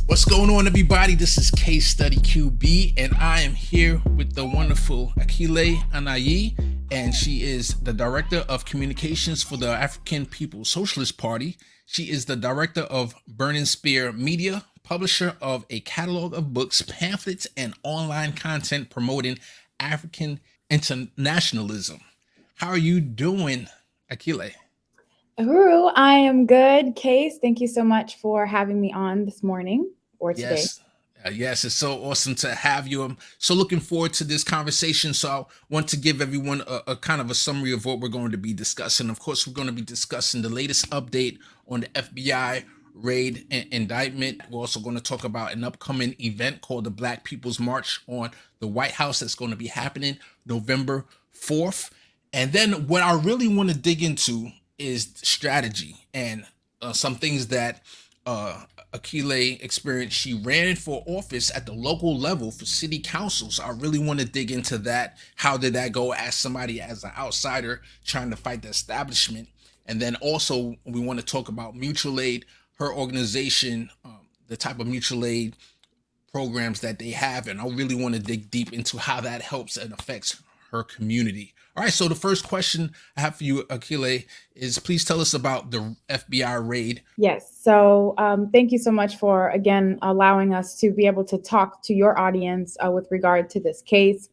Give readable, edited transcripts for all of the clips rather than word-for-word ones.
What's going on, everybody? This is Case Study QB, and I am here with the wonderful Akile Anayi, and she is the Director of Communications for the African People's Socialist Party. She is the Director of Burning Spear Media, publisher of a catalog of books, pamphlets, and online content promoting African internationalism. How are you doing, Akile? Uhuru, I am good. Case, thank you so much for having me on this morning or today. Yes. Yes, it's so awesome to have you. I'm so looking forward to this conversation. So I want to give everyone a kind of a summary of what we're going to be discussing. Of course, we're going to be discussing the latest update on the FBI raid and indictment. We're also going to talk about an upcoming event called the Black People's March on the White House that's going to be happening November 4th. And then what I really want to dig into is strategy and some things that Akile experienced. She ran for office at the local level for city council. So I really want to dig into that. How did that go as somebody, as an outsider trying to fight the establishment? And then also we want to talk about mutual aid, her organization, the type of mutual aid programs that they have. And I really want to dig deep into how that helps and affects her community. All right, so the first question I have for you, Akile, is please tell us about the FBI raid. Yes. So thank you so much for, again, allowing us to be able to talk to your audience with regard to this case.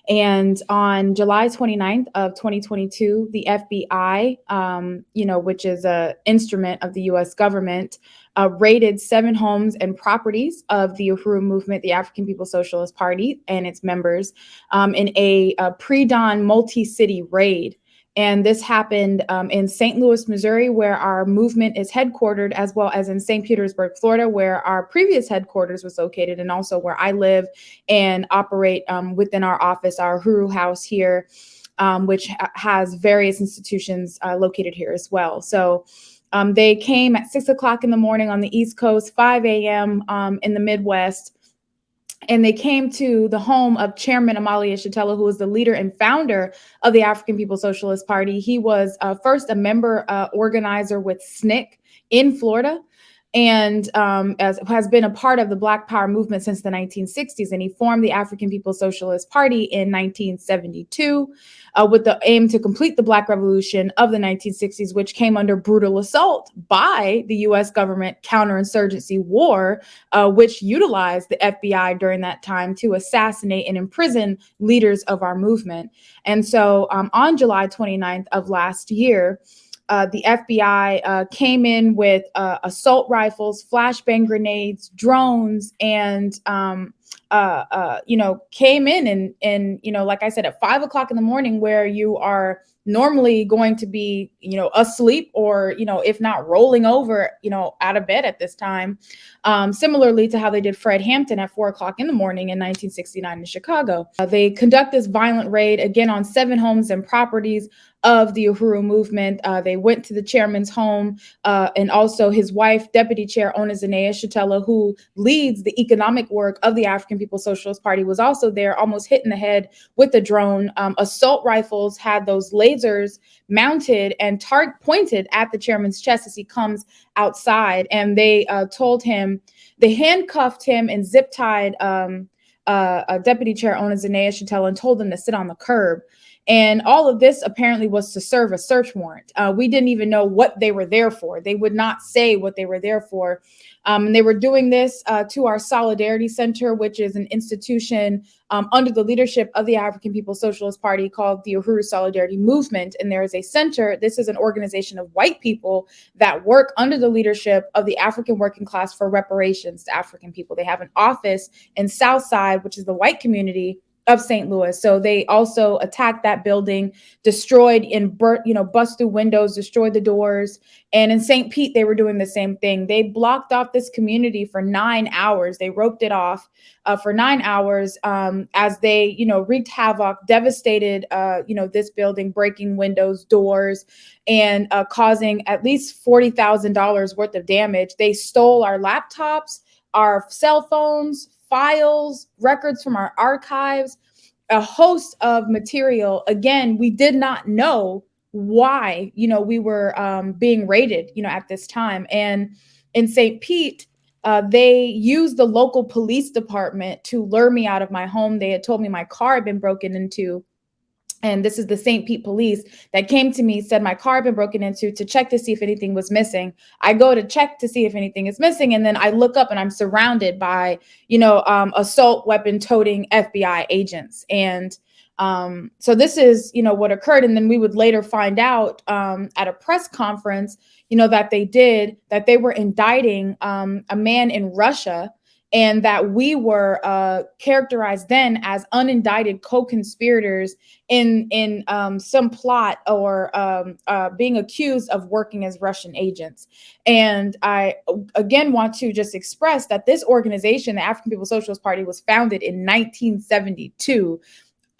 And on July 29th of 2022, the FBI, which is an instrument of the U.S. government, raided 7 homes and properties of the Uhuru Movement, the African People's Socialist Party, and its members in a pre-dawn multi-city raid. And this happened in St. Louis, Missouri, where our movement is headquartered, as well as in St. Petersburg, Florida, where our previous headquarters was located, and also where I live and operate within our office, our Uhuru House here, which has various institutions located here as well. So they came at 6 o'clock in the morning on the East Coast, 5 a.m. In the Midwest. And they came to the home of Chairman Omali Yeshitela, who was the leader and founder of the African People's Socialist Party. He was first a member organizer with SNCC in Florida, and has been a part of the Black Power movement since the 1960s. And he formed the African People's Socialist Party in 1972 with the aim to complete the Black Revolution of the 1960s, which came under brutal assault by the U.S. government counterinsurgency war, which utilized the FBI during that time to assassinate and imprison leaders of our movement. And so on July 29th of last year, the FBI came in with assault rifles, flashbang grenades, drones, and came in and like I said, at 5 o'clock in the morning, where you are normally going to be, asleep or, if not rolling over, out of bed at this time, similarly to how they did Fred Hampton at 4 o'clock in the morning in 1969 in Chicago. They conduct this violent raid again on 7 homes and properties of the Uhuru Movement. They went to the chairman's home and also his wife, Deputy Chair Onizane Yeshitela, who leads the economic work of the African People's Socialist Party, was also there, almost hit in the head with a drone. Assault rifles had those lasers mounted and pointed at the chairman's chest as he comes outside. And they told him, they handcuffed him and zip tied Deputy Chair Onizane Yeshitela and told him to sit on the curb. And all of this apparently was to serve a search warrant. We didn't even know what they were there for. They would not say what they were there for. And they were doing this to our Solidarity Center, which is an institution under the leadership of the African People's Socialist Party called the Uhuru Solidarity Movement. And there is a center. This is an organization of white people that work under the leadership of the African working class for reparations to African people. They have an office in Southside, which is the white community of St. Louis. So they also attacked that building, destroyed and bust through windows, destroyed the doors. And in St. Pete, they were doing the same thing. They blocked off this community for 9 hours. They roped it off for 9 hours as they, wreaked havoc, devastated, this building, breaking windows, doors, and causing at least $40,000 worth of damage. They stole our laptops, our cell phones, files, records from our archives, a host of material. Again, we did not know why, we were being raided, at this time. And in St. Pete, they used the local police department to lure me out of my home. They had told me my car had been broken into. And this is the St. Pete police that came to me, said my car had been broken into, to check to see if anything was missing. I go to check to see if anything is missing. And then I look up and I'm surrounded by, assault weapon toting FBI agents. And so this is, what occurred. And then we would later find out at a press conference, that they were indicting a man in Russia, and that we were characterized then as unindicted co-conspirators in some plot, or being accused of working as Russian agents. And I, again, want to just express that this organization, the African People's Socialist Party, was founded in 1972,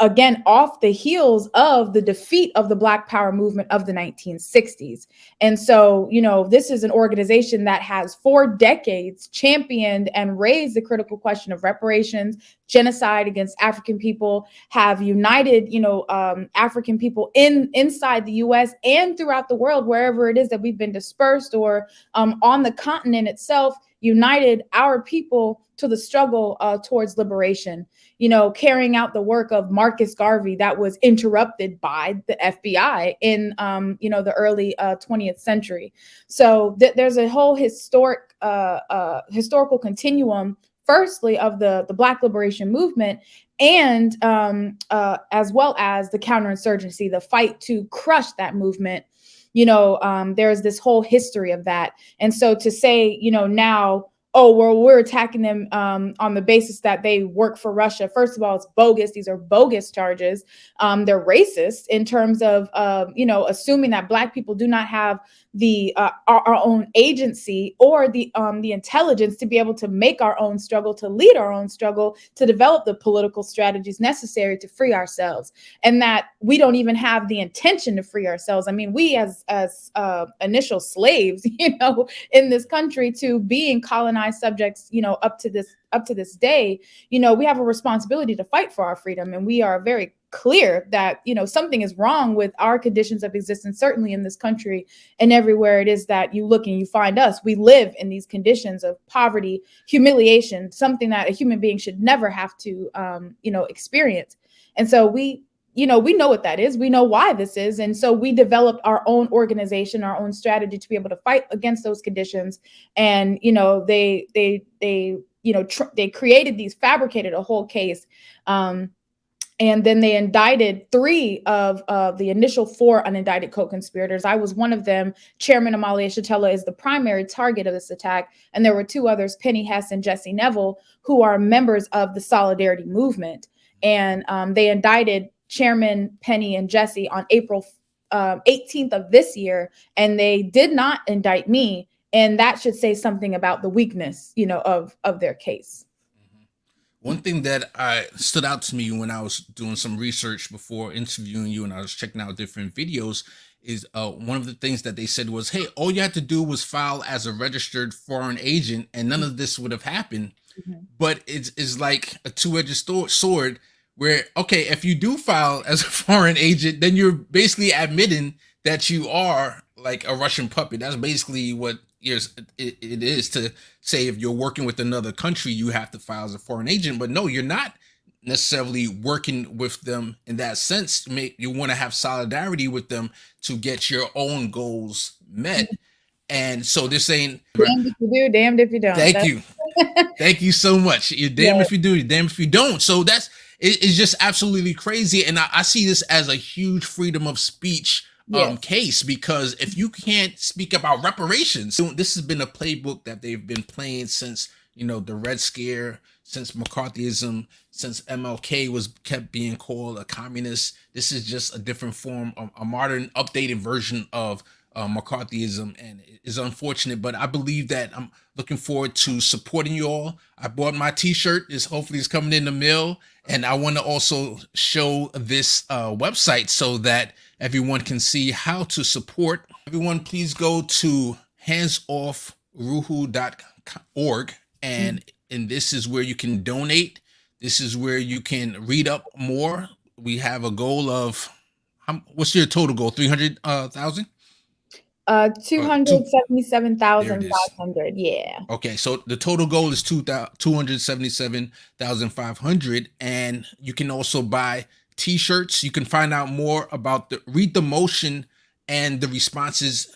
again, off the heels of the defeat of the Black Power movement of the 1960s. And so, this is an organization that has for decades championed and raised the critical question of reparations, genocide against African people, have united, African people inside the US and throughout the world, wherever it is that we've been dispersed, or on the continent itself, united our people to the struggle towards liberation, carrying out the work of Marcus Garvey that was interrupted by the FBI in, the early 20th century. So there's a whole historical continuum, firstly, of the Black liberation movement, and as well as the counterinsurgency, the fight to crush that movement. There's this whole history of that. And so to say, now, oh, well, we're attacking them on the basis that they work for Russia. First of all, it's bogus. These are bogus charges. They're racist in terms of, assuming that Black people do not have the our own agency or the intelligence to be able to make our own struggle, to lead our own struggle, to develop the political strategies necessary to free ourselves, and that we don't even have the intention to free ourselves. I mean, we as initial slaves, in this country, to being colonized subjects, up to this day, we have a responsibility to fight for our freedom, and we are very clear that something is wrong with our conditions of existence, certainly in this country and everywhere it is that you look and you find us. We live in these conditions of poverty, humiliation, something that a human being should never have to experience. And so we know what that is. We know why this is. And so we developed our own organization, our own strategy to be able to fight against those conditions. And they created these, fabricated a whole case. And then they indicted 3 of the initial 4 unindicted co-conspirators. I was one of them. Chairman Amalia Shatella is the primary target of this attack. And there were 2 others, Penny Hess and Jesse Neville, who are members of the Solidarity Movement. And they indicted Chairman, Penny, and Jesse on April 18th of this year. And they did not indict me. And that should say something about the weakness, of their case. One thing that stood out to me when I was doing some research before interviewing you, and I was checking out different videos, is one of the things that they said was, hey, all you had to do was file as a registered foreign agent and none of this would have happened. Mm-hmm. But it's like a two-edged sword where, okay, if you do file as a foreign agent, then you're basically admitting that you are like a Russian puppet. That's basically what it is to say, if you're working with another country, you have to file as a foreign agent. But no, you're not necessarily working with them in that sense. You want to have solidarity with them to get your own goals met. And so they're saying, damned if you do, damned if you don't. Thank you. Thank you so much. You're damned if you do, you're damned if you don't. So it's just absolutely crazy. And I see this as a huge freedom of speech case, because if you can't speak about reparations, this has been a playbook that they've been playing since the Red Scare, since McCarthyism, since MLK was kept being called a communist. This is just a different form, a modern, updated version of McCarthyism, and it's unfortunate, but I believe that I'm looking forward to supporting you all. I bought my t-shirt. Hopefully it's coming in the mail, and I want to also show this website so that everyone can see how to support. Everyone, please go to handsoffruhu.org, and this is where you can donate. This is where you can read up more. We have a goal of, what's your total goal? 300,000? Two. There it is. 277,500. Yeah. Okay, so the total goal is 277,500, and you can also buy t-shirts. You can find out more about read the motion and the responses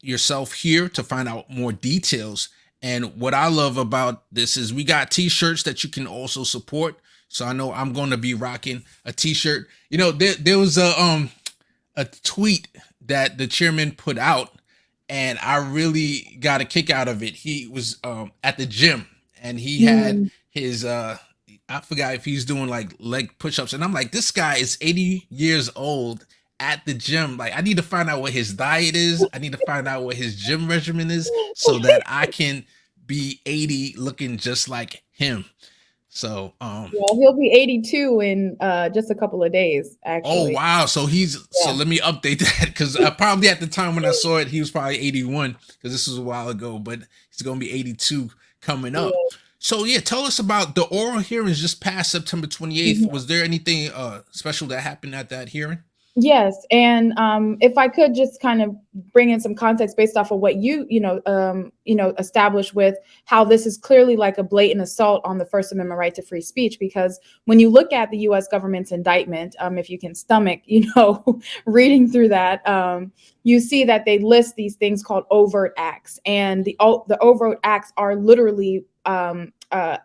yourself here to find out more details. And what I love about this is we got t-shirts that you can also support. So I know I'm going to be rocking a t-shirt. You know, there was a tweet that the chairman put out, and I really got a kick out of it. He was at the gym, and he had Mm. his I forgot if he's doing like leg push-ups, and I'm like, this guy is 80 years old at the gym. Like, I need to find out what his diet is. I need to find out what his gym regimen is so that I can be 80 looking just like him. So Well, he'll be 82 in just a couple of days, oh actually. wow, so so Yeah. let me update that, because probably at the time when I saw it, he was probably 81, because this was a while ago, but he's gonna be 82 coming up. Yeah. So yeah, tell us about the oral hearings just past September 28th. Mhm. Was there anything special that happened at that hearing? Yes, and if I could just kind of bring in some context based off of what established with how this is clearly like a blatant assault on the First Amendment right to free speech. Because when you look at the U.S. government's indictment, if you can stomach, reading through that, you see that they list these things called overt acts, and the overt acts are literally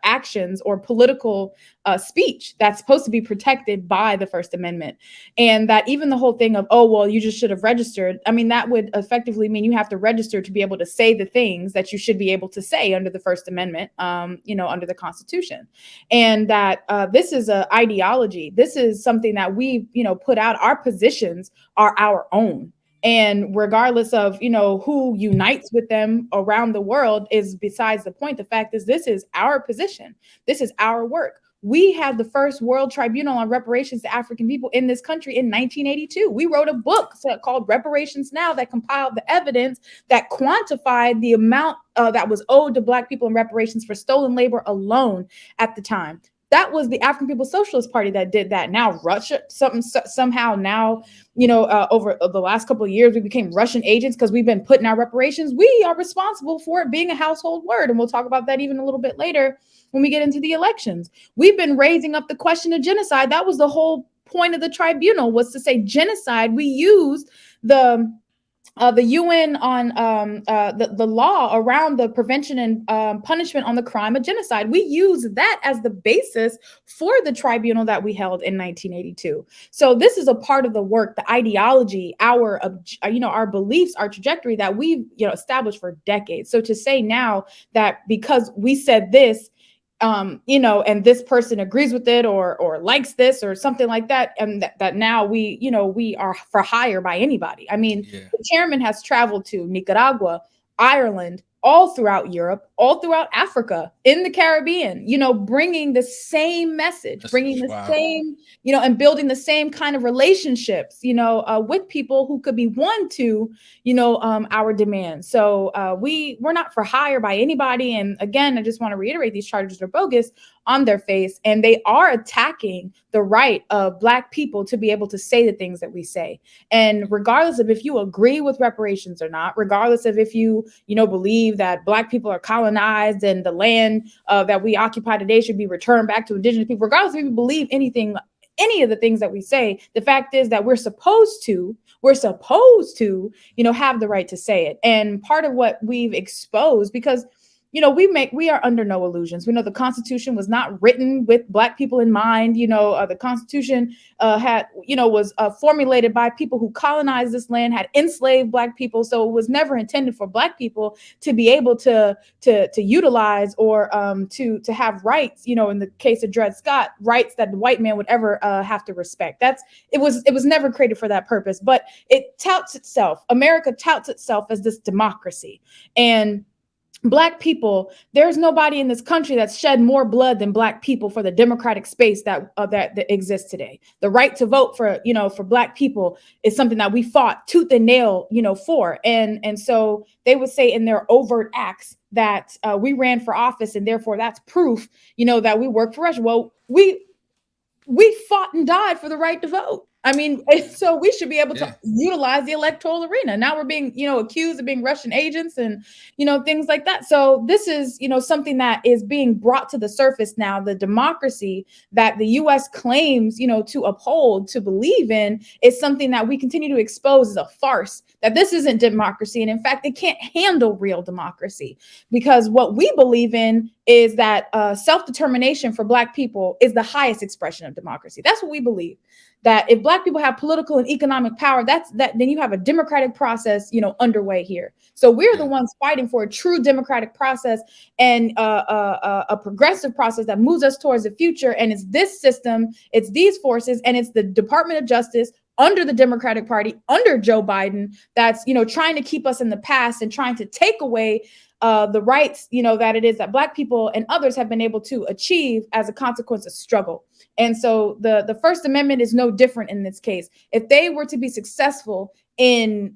actions or political speech that's supposed to be protected by the First Amendment. And that even the whole thing of, oh, well, you just should have registered. I mean, that would effectively mean you have to register to be able to say the things that you should be able to say under the First Amendment, under the Constitution. And that this is an ideology. This is something that we, put out. Our positions are our own. And regardless of, who unites with them around the world is besides the point. The fact is, this is our position. This is our work. We had the first World Tribunal on reparations to African people in this country in 1982. We wrote a book called Reparations Now that compiled the evidence that quantified the amount that was owed to Black people in reparations for stolen labor alone at the time. That was the African People's Socialist Party that did that. Now Russia, somehow now, over the last couple of years, we became Russian agents because we've been putting our reparations. We are responsible for it being a household word. And we'll talk about that even a little bit later when we get into the elections. We've been raising up the question of genocide. That was the whole point of the tribunal, was to say genocide. We used the UN on the law around the prevention and punishment on the crime of genocide. We use that as the basis for the tribunal that we held in 1982. So this is a part of the work, the ideology, our beliefs, our trajectory that we've established for decades. So to say now that because we said this, and this person agrees with it or likes this or something like that, and that now we are for hire by anybody. I mean, Yeah. the chairman has traveled to Nicaragua, Ireland, all throughout Europe, all throughout Africa, in the Caribbean, bringing the same message, bringing the Wow. same, and building the same kind of relationships, with people who could be won to, our demands. So we're not for hire by anybody. And again, I just want to reiterate, these charges are bogus on their face, and they are attacking the right of Black people to be able to say the things that we say. And regardless of if you agree with reparations or not, regardless of if you, believe that Black people are colonized and the land that we occupy today should be returned back to Indigenous people, regardless if you believe any of the things that we say, the fact is that we're supposed to, have the right to say it. And part of what we've exposed, because we are under no illusions. We know the Constitution was not written with Black people in mind. The Constitution was formulated by people who colonized this land, had enslaved Black people. So it was never intended for Black people to be able to utilize or to have rights. In the case of Dred Scott, rights that the white man would ever have to respect. It was never created for that purpose. But America touts itself as this democracy. And Black people, there's nobody in this country that's shed more blood than Black people for the democratic space that exists today. The right to vote for Black people is something that we fought tooth and nail, for. And so they would say in their overt acts that we ran for office and therefore that's proof, that we work for Russia. Well, we fought and died for the right to vote. I mean, so we should be able Yeah. to utilize the electoral arena. Now we're being, accused of being Russian agents and, things like that. So this is, something that is being brought to the surface now. The democracy that the US claims, to uphold, to believe in, is something that we continue to expose as a farce, that this isn't democracy. And in fact, it can't handle real democracy, because what we believe in is that self-determination for Black people is the highest expression of democracy. That's what we believe. That if Black people have political and economic power, then you have a democratic process, underway here. So we're the ones fighting for a true democratic process and a progressive process that moves us towards the future. And it's this system, it's these forces, and it's the Department of Justice under the Democratic Party, under Joe Biden, that's trying to keep us in the past and trying to take away the rights, that it is that Black people and others have been able to achieve as a consequence of struggle. And so the First Amendment is no different in this case. If they were to be successful in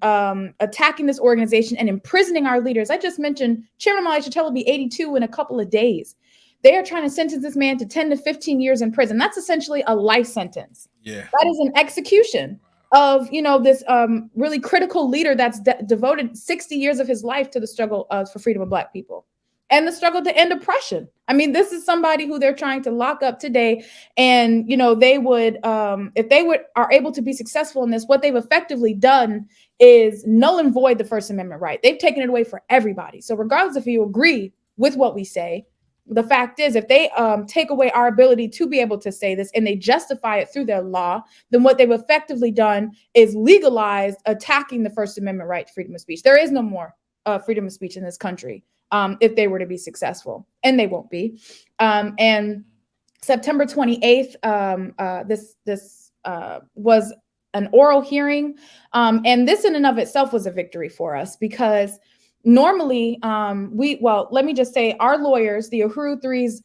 attacking this organization and imprisoning our leaders, I just mentioned Chairman Mali Chattel will be 82 in a couple of days. They are trying to sentence this man to 10 to 15 years in prison. That's essentially a life sentence. Yeah. That is an execution of, this really critical leader that's devoted 60 years of his life to the struggle for freedom of Black people and the struggle to end oppression. I mean, this is somebody who they're trying to lock up today. And, they would, if they are able to be successful in this, what they've effectively done is null and void the First Amendment right. They've taken it away for everybody. So regardless if you agree with what we say, the fact is, if they take away our ability to be able to say this and they justify it through their law, then what they've effectively done is legalized attacking the First Amendment right to freedom of speech. There is no more freedom of speech in this country if they were to be successful, and they won't be. And September 28th, this was an oral hearing. And this in and of itself was a victory for us, because normally, let me just say, our lawyers, the Uhuru 3's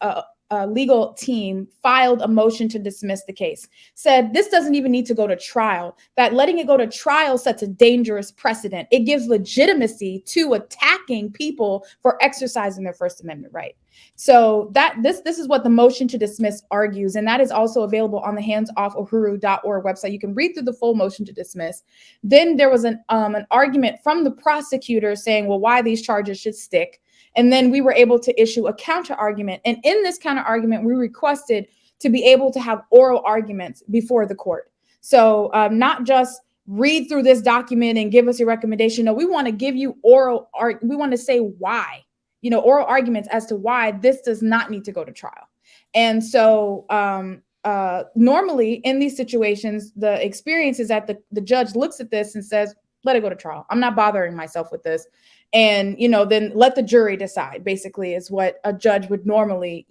legal team, filed a motion to dismiss the case, said this doesn't even need to go to trial, that letting it go to trial sets a dangerous precedent. It gives legitimacy to attacking people for exercising their First Amendment right. So this is what the motion to dismiss argues, and that is also available on the handsoffuhuru.org website. You can read through the full motion to dismiss. Then there was an argument from the prosecutor saying, well, why these charges should stick. And then we were able to issue a counter argument. And in this counter argument, we requested to be able to have oral arguments before the court. So not just read through this document and give us your recommendation. No, we want to give you we want to say why, oral arguments as to why this does not need to go to trial. And so normally in these situations, the experience is that the judge looks at this and says, let it go to trial. I'm not bothering myself with this. And, then let the jury decide, basically, is what a judge would normally,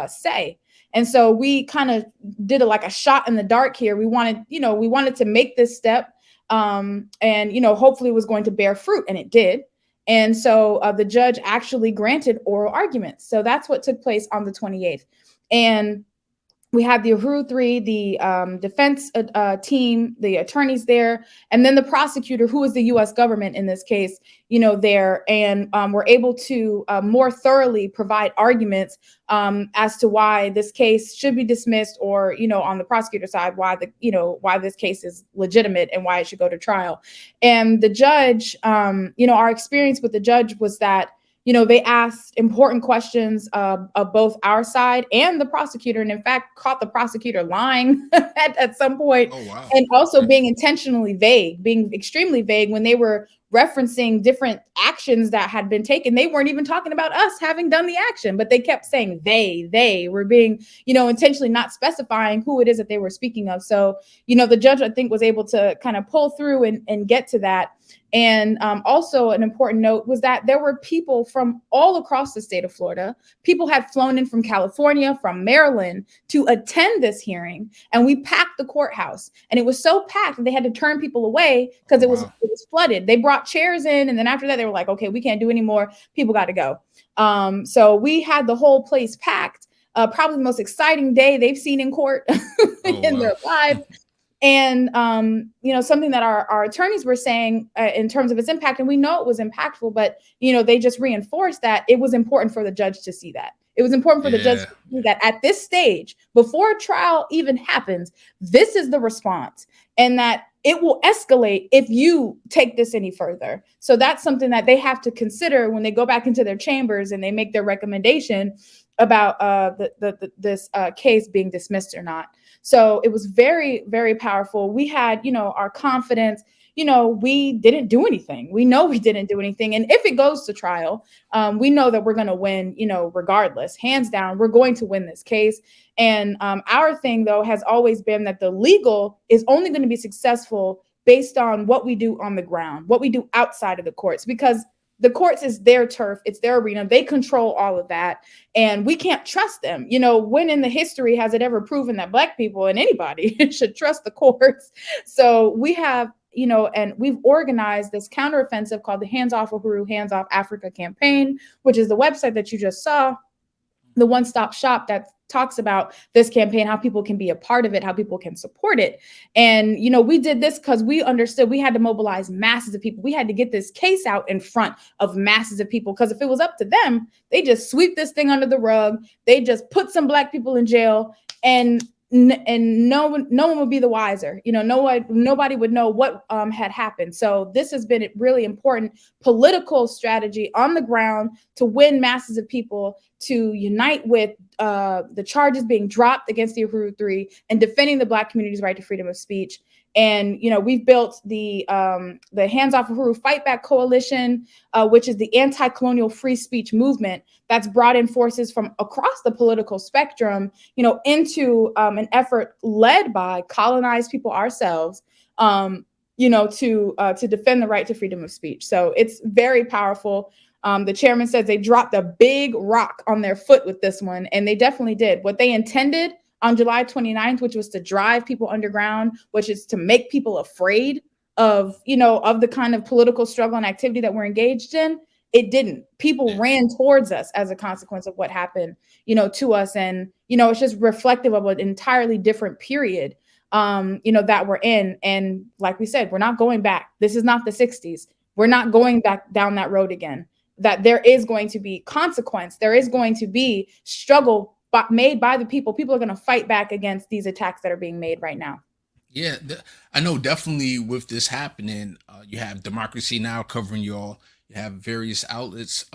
say. And so we kind of did a shot in the dark here. We wanted to make this step and, hopefully it was going to bear fruit, and it did. And so the judge actually granted oral arguments. So that's what took place on the 28th. And we had the Uhuru 3, the defense team, the attorneys there, and then the prosecutor, who is the U.S. government in this case, there, and were able to more thoroughly provide arguments as to why this case should be dismissed, or, on the prosecutor side, why this case is legitimate and why it should go to trial. And the judge, our experience with the judge was that, they asked important questions of both our side and the prosecutor, and in fact caught the prosecutor lying at some point. Oh, wow. And also being intentionally vague, being extremely vague when they were referencing different actions that had been taken. They weren't even talking about us having done the action, but they kept saying they were being, intentionally not specifying who it is that they were speaking of. So, the judge, I think, was able to kind of pull through and get to that. And also an important note was that there were people from all across the state of Florida. People had flown in from California, from Maryland to attend this hearing. And we packed the courthouse. And it was so packed that they had to turn people away because it was flooded. They brought chairs in. And then after that, they were like, okay, we can't do any more. People got to go. So we had the whole place packed. Probably the most exciting day they've seen in court in their lives. And, something that our attorneys were saying in terms of its impact, and we know it was impactful, but, they just reinforced that it was important for the judge to see that. It was important for the judge to that at this stage, before a trial even happens, this is the response, and that it will escalate if you take this any further. So that's something that they have to consider when they go back into their chambers and they make their recommendation about this case being dismissed or not. So it was very, very powerful. We had, our confidence. We didn't do anything. We know we didn't do anything. And if it goes to trial, we know that we're going to win, regardless. Hands down, we're going to win this case. And our thing, though, has always been that the legal is only going to be successful based on what we do on the ground, what we do outside of the courts, because the courts is their turf, it's their arena. They control all of that, and we can't trust them. When in the history has it ever proven that Black people and anybody should trust the courts? So we have, and we've organized this counteroffensive called the Hands Off Uhuru, Hands Off Africa campaign, which is the website that you just saw, the one-stop shop that talks about this campaign, how people can be a part of it, how people can support it. And, we did this because we understood we had to mobilize masses of people. We had to get this case out in front of masses of people, because if it was up to them, they just sweep this thing under the rug. They just put some Black people in jail, and no one would be the wiser. Nobody would know what had happened. So this has been a really important political strategy on the ground to win masses of people to unite with the charges being dropped against the Uhuru 3 and defending the Black community's right to freedom of speech. And, we've built the Hands Off Uhuru Fight Back Coalition, which is the anti-colonial free speech movement that's brought in forces from across the political spectrum, into an effort led by colonized people ourselves, to defend the right to freedom of speech. So it's very powerful. The chairman says they dropped a big rock on their foot with this one, and they definitely did. What they intended on July 29th, which was to drive people underground, which is to make people afraid of the kind of political struggle and activity that we're engaged in, it didn't. People ran towards us as a consequence of what happened, to us. And, it's just reflective of an entirely different period, that we're in. And like we said, we're not going back. This is not the 60s. We're not going back down that road again. That there is going to be consequence. There is going to be struggle made by the people. People are going to fight back against these attacks that are being made right now. Yeah, I know definitely with this happening, you have Democracy Now! Covering y'all. You have various outlets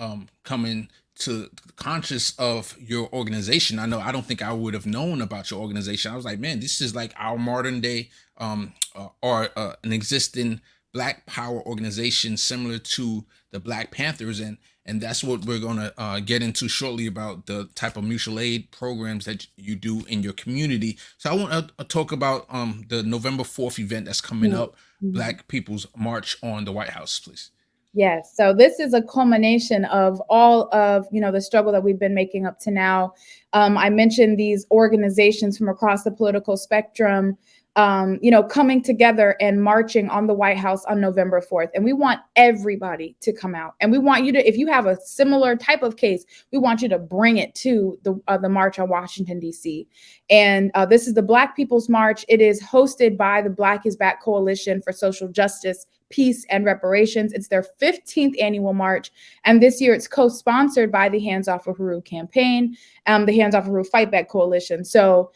coming to conscious of your organization. I don't think I would have known about your organization. I was like, man, this is like our modern day or an existing Black Power organization similar to the Black Panthers, and that's what we're going to get into shortly, about the type of mutual aid programs that you do in your community. So I want to talk about the November 4th event that's coming up, Black People's March on the White House, please. Yes. So this is a culmination of all of, the struggle that we've been making up to now. I mentioned these organizations from across the political spectrum, coming together and marching on the White House on November 4th. And we want everybody to come out. And we want you to, if you have a similar type of case, we want you to bring it to the March on Washington, D.C. And this is the Black People's March. It is hosted by the Black is Back Coalition for Social Justice, Peace, and Reparations. It's their 15th annual march. And this year it's co-sponsored by the Hands Off Uhuru campaign, the Hands Off Uhuru Fight Back Coalition. So,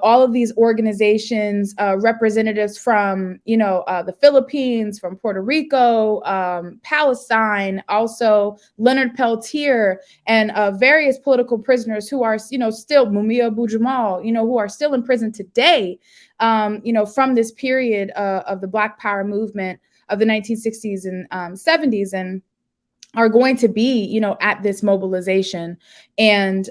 all of these organizations, representatives from, the Philippines, from Puerto Rico, Palestine, also Leonard Peltier, and various political prisoners who are, still Mumia Abu-Jamal, who are still in prison today, from this period of the Black Power movement of the 1960s and 70s, and are going to be, at this mobilization. And,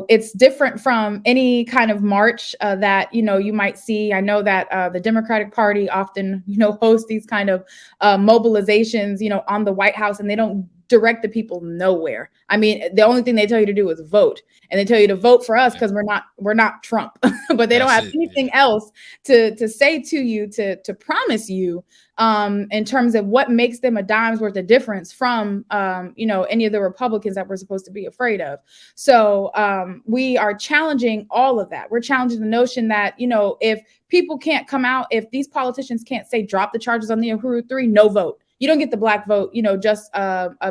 it's different from any kind of march that, you might see. I know that the Democratic Party often, hosts these kind of mobilizations, on the White House, and they don't direct the people nowhere. I mean, the only thing they tell you to do is vote, and they tell you to vote for us because we're not Trump, but they don't have anything else to say to you, to promise you, in terms of what makes them a dime's worth of difference from, any of the Republicans that we're supposed to be afraid of. So we are challenging all of that. We're challenging the notion that, if people can't come out, if these politicians can't say drop the charges on the Uhuru 3, no vote. You don't get the black vote, just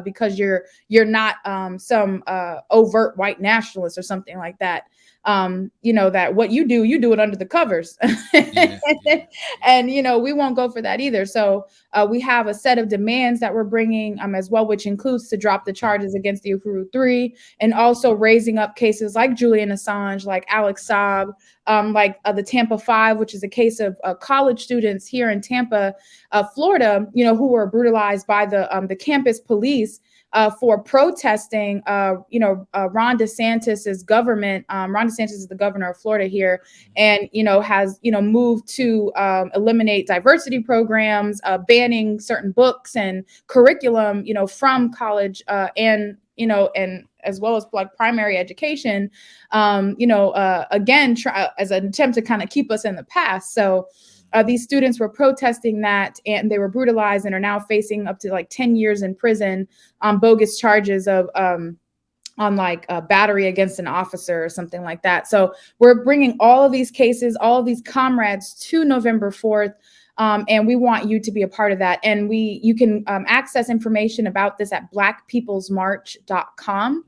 because you're not some overt white nationalist or something like that. That what you do it under the covers. Yeah, yeah. And we won't go for that either. So we have a set of demands that we're bringing as well, which includes to drop the charges against the Uhuru Three, and also raising up cases like Julian Assange, like Alex Saab, like the Tampa Five, which is a case of college students here in Tampa, Florida, who were brutalized by the campus police for protesting, Ron DeSantis's government. Ron DeSantis is the governor of Florida here, and has moved to eliminate diversity programs, banning certain books and curriculum, from college, and as well as like primary education, again, as an attempt to kind of keep us in the past. So these students were protesting that, and they were brutalized and are now facing up to like 10 years in prison on bogus charges of on like a battery against an officer or something like that. So we're bringing all of these cases, all of these comrades to November 4th. And we want you to be a part of that. And you can access information about this at blackpeoplesmarch.com.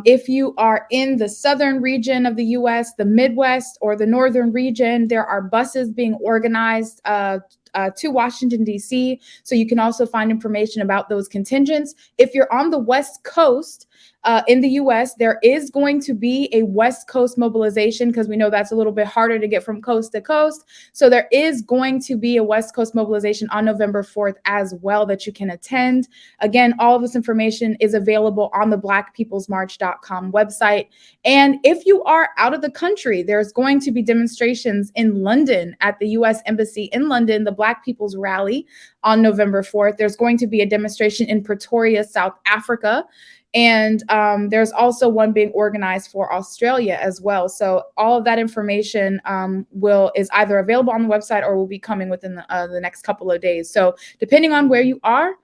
If you are in the southern region of the U.S., the Midwest, or the northern region, there are buses being organized to Washington, D.C. So you can also find information about those contingents. If you're on the West Coast, in the U.S., there is going to be a West Coast mobilization, because we know that's a little bit harder to get from coast to coast. So there is going to be a West Coast mobilization on November 4th as well that you can attend. Again, all of this information is available on the blackpeoplesmarch.com website. And if you are out of the country, there's going to be demonstrations in London at the U.S. Embassy in London, the Black People's Rally on November 4th. There's going to be a demonstration in Pretoria, South Africa. And there's also one being organized for Australia as well. So all of that information is either available on the website or will be coming within the next couple of days. So depending on where you are,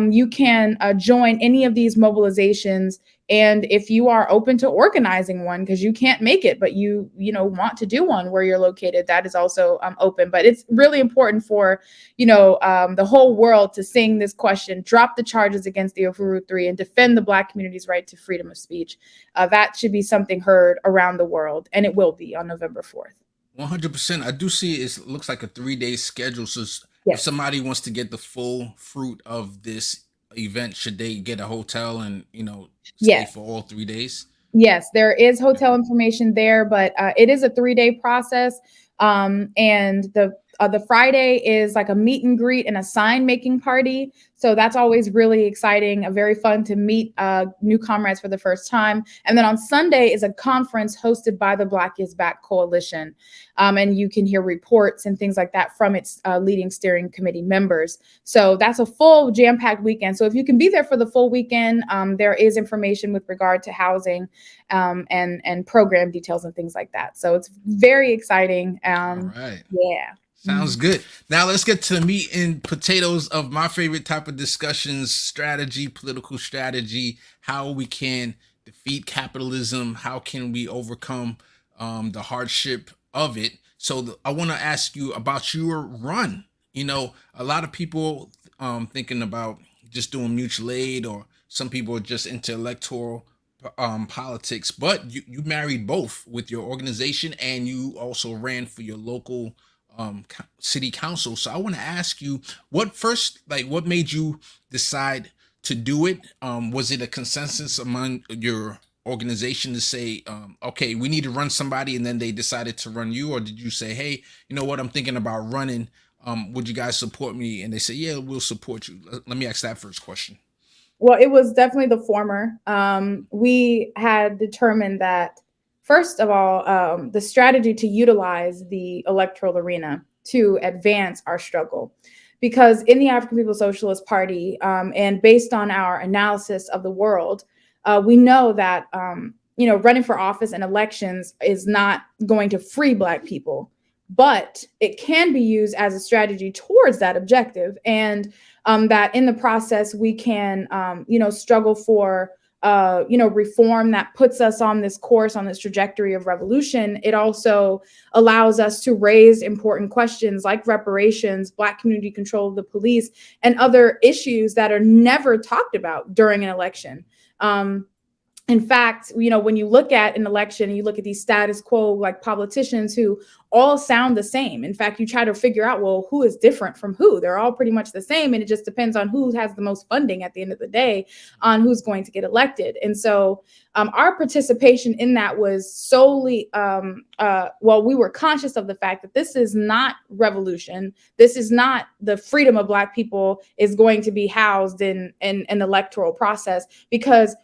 you can join any of these mobilizations. And if you are open to organizing one, because you can't make it, but you want to do one where you're located, that is also open. But it's really important for, the whole world to sing this question: drop the charges against the Uhuru Three and defend the Black community's right to freedom of speech. That should be something heard around the world, and it will be on November 4th. 100%. I do see it looks like a 3-day schedule. So if Yes. somebody wants to get the full fruit of this event, should they get a hotel and stay Yes. for all 3 days? Yes, there is hotel information there, but it is a 3-day process. And the Friday is like a meet and greet and a sign making party. So that's always really exciting, very fun to meet new comrades for the first time. And then on Sunday is a conference hosted by the Black is Back Coalition. And you can hear reports and things like that from its leading steering committee members. So that's a full jam-packed weekend. So if you can be there for the full weekend, there is information with regard to housing and program details and things like that. So it's very exciting. All right. Yeah. Sounds good. Now let's get to the meat and potatoes of my favorite type of discussions: strategy, political strategy, how we can defeat capitalism, how can we overcome the hardship of it. So I want to ask you about your run. A lot of people thinking about just doing mutual aid, or some people are just into electoral politics, but you married both with your organization, and you also ran for your local city council. So I want to ask you, what made you decide to do it? Was it a consensus among your organization to say, okay, we need to run somebody, and then they decided to run you? Or did you say, hey, you know what, I'm thinking about running, would you guys support me? And they say, yeah, we'll support you. Let me ask that first question. Well, it was definitely the former. We had determined that, first of all, the strategy to utilize the electoral arena to advance our struggle. Because in the African People's Socialist Party, and based on our analysis of the world, we know that running for office and elections is not going to free Black people, but it can be used as a strategy towards that objective. And that in the process, we can, struggle for reform that puts us on this course, on this trajectory of revolution, it also allows us to raise important questions like reparations, Black community control of the police, and other issues that are never talked about during an election. In fact, when you look at an election and you look at these status quo like politicians who all sound the same. In fact, you try to figure out, well, who is different from who? They're all pretty much the same. And it just depends on who has the most funding at the end of the day on who's going to get elected. And so our participation in that was solely, we were conscious of the fact that this is not revolution. This is not the freedom of Black people is going to be housed in an electoral process, because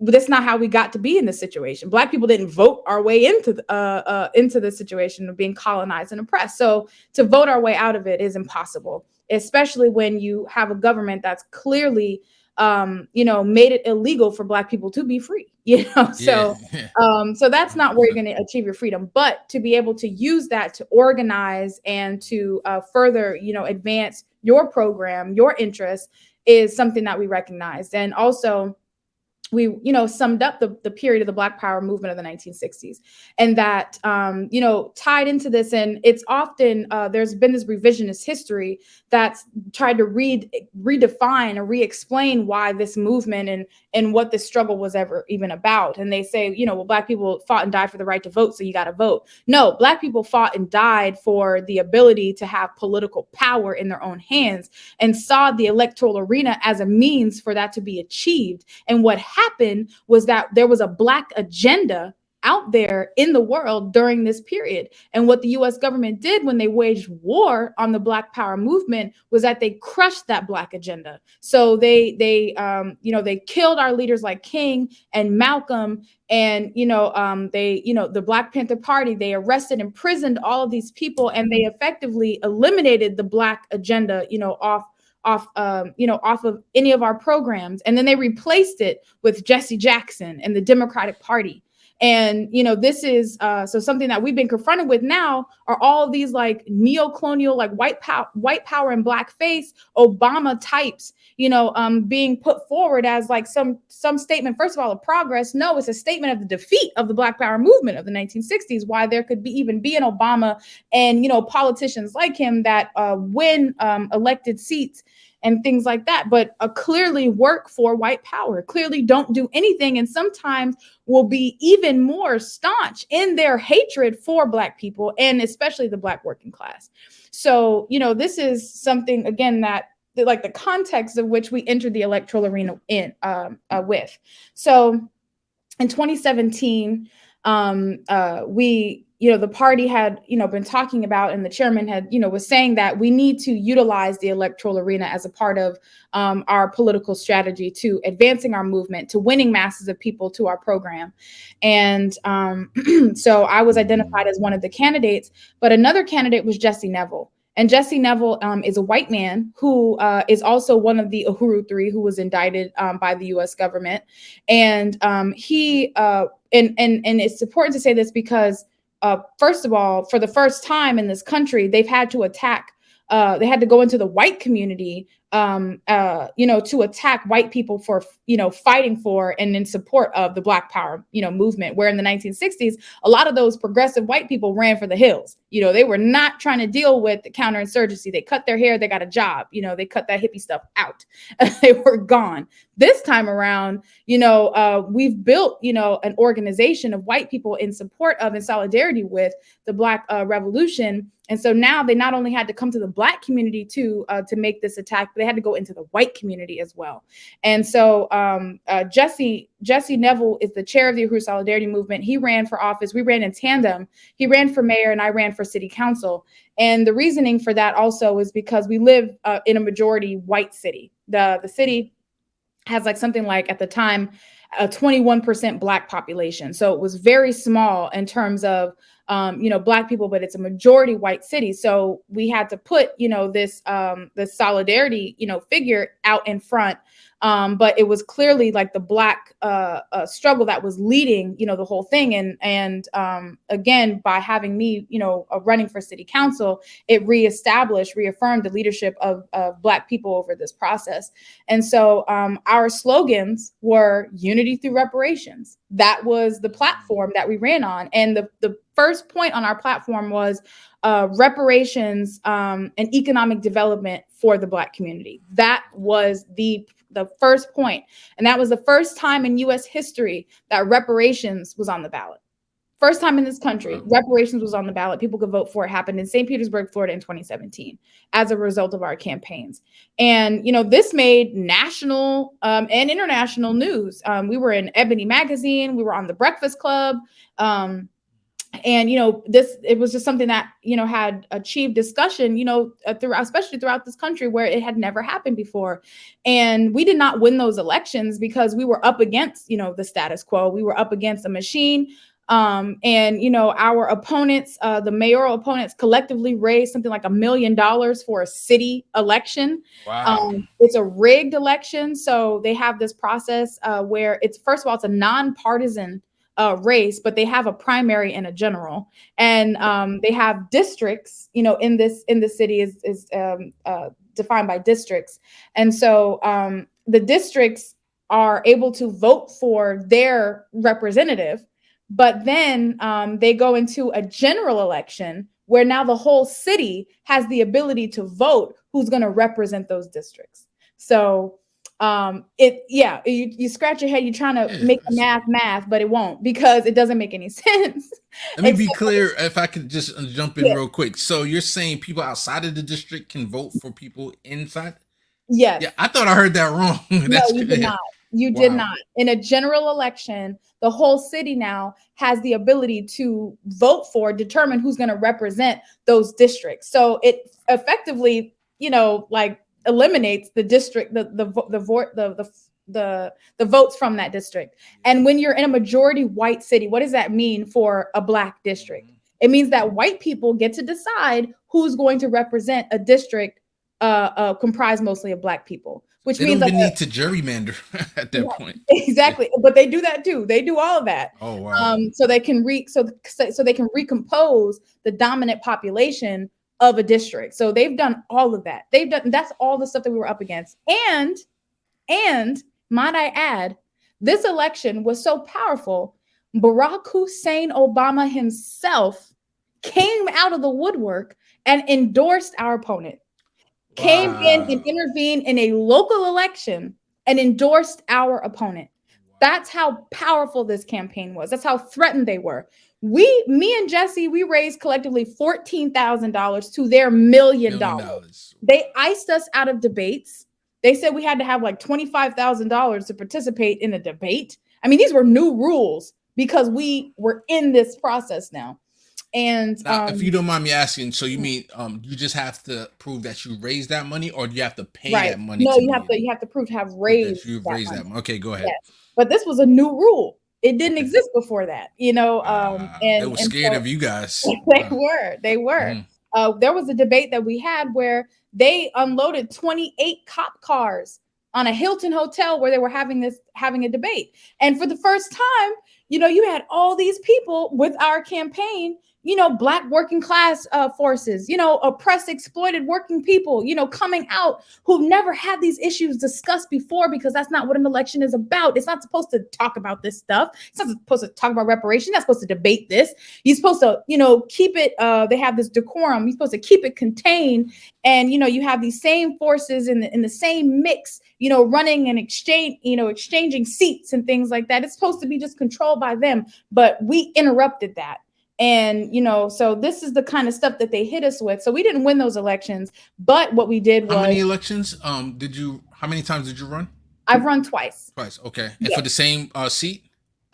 that's not how we got to be in this situation. Black people didn't vote our way into the situation of being colonized and oppressed. So to vote our way out of it is impossible, especially when you have a government that's clearly, made it illegal for Black people to be free. So that's not where you're going to achieve your freedom. But to be able to use that to organize and to further, advance your program, your interests, is something that we recognized. And also, we, summed up the period of the Black Power movement of the 1960s, and that, tied into this. And it's often, there's been this revisionist history that's tried to redefine or re-explain why this movement and what this struggle was ever even about. And they say, Black people fought and died for the right to vote, so you got to vote. No, Black people fought and died for the ability to have political power in their own hands, and saw the electoral arena as a means for that to be achieved. And what happened was that there was a Black agenda out there in the world during this period. And what the US government did when they waged war on the Black Power movement was that they crushed that Black agenda. So they killed our leaders like King and Malcolm, and the Black Panther Party. They arrested and imprisoned all of these people, and they effectively eliminated the Black agenda, off of any of our programs. And then they replaced it with Jesse Jackson and the Democratic Party. And, this is so something that we've been confronted with now are all of these like neo-colonial, like white power and blackface Obama types, being put forward as like some statement, first of all, of progress. No, it's a statement of the defeat of the Black Power movement of the 1960s, why there could even be an Obama and, politicians like him that win elected seats and things like that, but clearly work for white power, clearly don't do anything, and sometimes will be even more staunch in their hatred for Black people, and especially the Black working class. So, this is something, again, that like the context of which we entered the electoral arena with. So in 2017, the party had, been talking about, and the chairman had, was saying that we need to utilize the electoral arena as a part of our political strategy to advancing our movement, to winning masses of people to our program. And so I was identified as one of the candidates, but another candidate was Jesse Neville. And Jesse Neville is a white man who is also one of the Uhuru Three who was indicted by the U.S. government. And he and it's important to say this because first of all, for the first time in this country, they've had to attack. They had to go into the white community, to attack white people for, fighting for and in support of the Black Power, movement. Where in the 1960s, a lot of those progressive white people ran for the hills. They were not trying to deal with the counterinsurgency. They cut their hair. They got a job. They cut that hippie stuff out. They were gone. This time around, we've built, an organization of white people in support of and solidarity with the Black Revolution. And so now they not only had to come to the Black community to make this attack, but they had to go into the white community as well. And so Jesse Neville is the chair of the Uhuru Solidarity Movement. He ran for office. We ran in tandem. He ran for mayor and I ran for city council. And the reasoning for that also is because we live in a majority white city. The city has like something like at the time a 21% Black population. So it was very small in terms of Black people, but it's a majority white city. So we had to put, this solidarity, figure out in front. But it was clearly like the Black struggle that was leading, the whole thing. And again, by having me, running for city council, it reaffirmed the leadership of Black people over this process. And so our slogans were unity through reparations. That was the platform that we ran on. And the first point on our platform was reparations and economic development for the Black community. That was the first point. And that was the first time in US history that reparations was on the ballot. First time in this country, reparations was on the ballot. People could vote for it. Happened in St. Petersburg, Florida in 2017 as a result of our campaigns. And, this made national and international news. We were in Ebony Magazine. We were on The Breakfast Club. And, it was just something that, had achieved discussion, especially throughout this country where it had never happened before. And we did not win those elections because we were up against, the status quo. We were up against a machine. And, our opponents, the mayoral opponents collectively raised something like $1 million for a city election. Wow. It's a rigged election. So they have this process where first of all, it's a nonpartisan race, but they have a primary and a general, and they have districts. In the city is defined by districts, and so the districts are able to vote for their representative, but then they go into a general election where now the whole city has the ability to vote who's going to represent those districts. So you scratch your head, you're trying to make math, but it won't, because it doesn't make any sense. Let me be clear, if I could just jump in real quick. So you're saying people outside of the district can vote for people inside? Yes. Yeah, I thought I heard that wrong. No, you did not. You did not. In a general election, the whole city now has the ability to determine who's going to represent those districts. So it effectively, eliminates the district, the votes from that district. And when you're in a majority white city, what does that mean for a Black district? It means that white people get to decide who's going to represent a district comprised mostly of Black people, which they means don't even need to gerrymander at that point. Exactly, but they do that too. They do all of that. Oh wow! So they can so they can recompose the dominant population of a district. So they've done all of that. That's all the stuff that we were up against. And might I add, this election was so powerful, Barack Hussein Obama himself came out of the woodwork and endorsed our opponent. Wow. Came in and intervened in a local election and endorsed our opponent. Wow. That's how powerful this campaign was. That's how threatened they were. Me and Jesse, we raised collectively $14,000 to their $1 million. They iced us out of debates. They said we had to have like $25,000 to participate in a debate. I mean, these were new rules because we were in this process now. And now, if you don't mind me asking, so you mean you just have to prove that you raised that money, or do you have to pay that money? No, you have to prove to have raised. You've raised that money. Okay, go ahead. Yes. But this was a new rule. It didn't exist before that, and they were scared of you guys. They were. There was a debate that we had where they unloaded 28 cop cars on a Hilton hotel where they were having a debate. And for the first time, you had all these people with our campaign, Black working class forces, oppressed, exploited working people, coming out who've never had these issues discussed before, because that's not what an election is about. It's not supposed to talk about this stuff. It's not supposed to talk about reparations. You're not supposed to debate this. You're supposed to, keep it. They have this decorum. You're supposed to keep it contained. And, you have these same forces in the same mix, running and exchanging seats and things like that. It's supposed to be just controlled by them. But we interrupted that. And, so this is the kind of stuff that they hit us with. So we didn't win those elections. But what we did was. How many elections how many times did you run? I've run twice. Twice. Okay. And for the same seat?